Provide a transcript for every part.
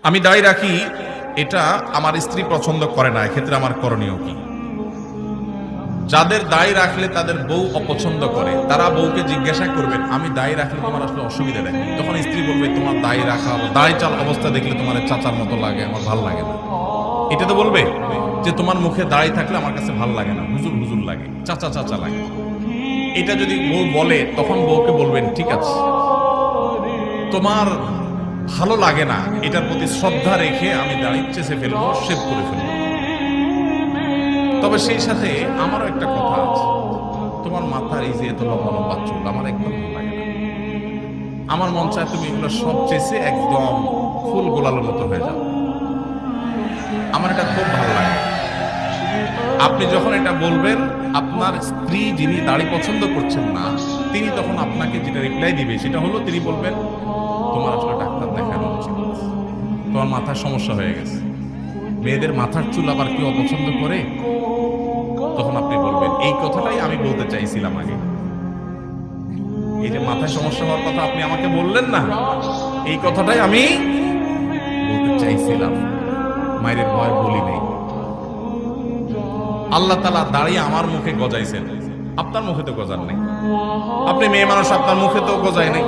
আমি দাড়ি রাখি, এটা আমার স্ত্রী পছন্দ করে না, এক্ষেত্রে আমার করণীয় কি? যাদের দাড়ি রাখলে তাদের বউ অপছন্দ করে, তারা বউকে জিজ্ঞাসা করবেন, আমি দাড়ি রাখলে তোমার আসলে অসুবিধা নেই? তখন স্ত্রী বলবে, তোমার দাড়ি রাখা, দাড়ি চাল অবস্থা দেখলে তোমার চাচার মতো লাগে, আমার ভাল লাগে না। এটা তো বলবে যে তোমার মুখে দাড়ি থাকলে আমার কাছে ভাল লাগে না, হুজুর হুজুর লাগে, চাচা চাচা লাগে। এটা যদি বউ বলে, তখন বউকে বলবেন, ঠিক আছে, তোমার ভালো লাগে না, এটার প্রতি শ্রদ্ধা রেখে আমি দাড়ি চেষে ফেলবো, শেভ করে ফেলবো। তবে সেই সাথে আমারও একটা কথা আছে, তোমার মাথার এই যে এত লম্বা লম্বা চুল আমার একদম ভালো লাগে না। আমার মন চায় তুমি এগুলো সব চেষে একদম ফুল গোলালের মতো হয়ে যাও, আমার এটা খুব ভালো লাগে। আপনি যখন এটা বলবেন, আপনার স্ত্রী যিনি দাড়ি পছন্দ করছেন না, তিনি তখন আপনাকে যেটা রিপ্লাই দিবে সেটা হলো, তিনি বলবেন, তোমার আসলে ডাক্তার দেখানো উচিত, তোমার মাথার সমস্যা হয়ে গেছে। মেয়েদের মাথার চুল আবার কেউ অপছন্দ করে? তখন আপনি বলবেন, এই কথাটাই আমি বলতে চাইছিলাম আগে। এই যে মাথায় সমস্যা হওয়ার কথা আপনি আমাকে বললেন না, এই কথাটাই আমি বলতে চাইছিলাম, মায়ের ভয় বলি নেই। আল্লাহ তাআলা দাঁড়িয়ে আমার মুখে গজাইছেন, আপনার মুখে তো গজার নেই। আপনি মেয়ে মানুষ, আপনার মুখে তো গজায় নেই।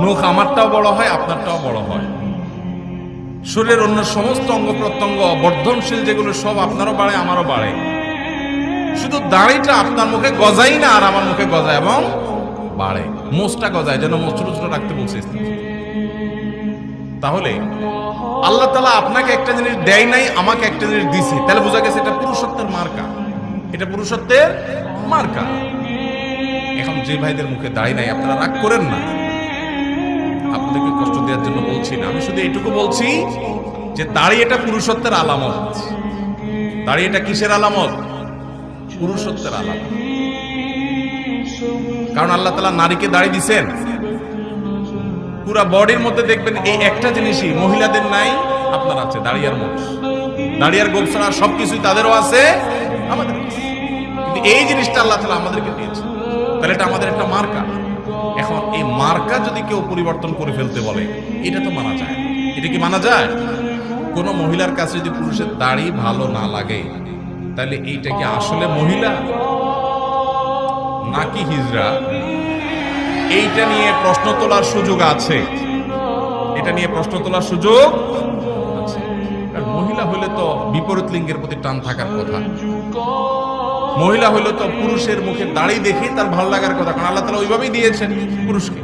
মুখ আমারটাও বড় হয়, আপনারটাও বড় হয়। শরীরের অন্য সমস্ত অঙ্গ প্রত্যঙ্গ বর্ধনশীল যেগুলো সব আপনারও বাড়ে, আমারও বাড়ে। শুধু দাড়িটা আপনার মুখে গজাই না, আর আমার মুখে গজায় এবং বাড়ে। মোচটা গজায়, যেন মোচ ছোট ছোট রাখতে বলছে। তাহলে আল্লাহ তাআলা আপনাকে একটা জিনিস দেয় নাই, আমাকে একটা জিনিস দিছে, তাহলে বোঝা গেছে এটা পুরুষত্বের মার্কা, এটা পুরুষত্বের মার্কা। এখন যে ভাইদের মুখে দাড়ি নাই, আপনারা রাগ করেন না, আপনাদেরকে কষ্ট দেওয়ার জন্য বলছি না। আমি শুধু এইটুকু বলছি যে দাড়ি এটা পুরুষত্বের আলামত। দাড়ি এটা কিসের আলামত? পুরুষত্বের আলামত। কারণ আল্লাহ তাআলা নারীকে দাড়ি দিছেন, পুরা বডির মধ্যে দেখবেন এই একটা জিনিসই মহিলাদের নাই, আপনার আছে, দাড়ি আর মুখ। দাড়ি আর গোঁফ ছাড়া সবকিছুই তাদেরও আছে, আমাদের আছে। কিন্তু এই জিনিসটা আল্লাহ তাআলা আমাদেরকে দিয়েছে, তাহলে এটা আমাদের একটা মার্কা। এখন এই মার্কা যদি কেউ পরিবর্তন করে ফেলতে বলে, এটা তো মানা যায়? এটা কি মানা যায়? কোন মহিলার কাছে যদি পুরুষের দাড়ি ভালো না লাগে, তাহলে এইটা কি আসলে মহিলা নাকি হিজড়া? এইটা নিয়ে প্রশ্ন তোলার সুযোগ আছে, এটা নিয়ে প্রশ্ন তোলার সুযোগ আছে। কারণ মহিলা হইলে তো বিপরীত লিঙ্গের প্রতি টান থাকার কথা, মহিলা হইলে তো পুরুষের মুখে দাড়ি দেখে তার ভালো লাগার কথা, কারণ আল্লাহ তাআলা ওইভাবেই দিয়েছেন পুরুষকে।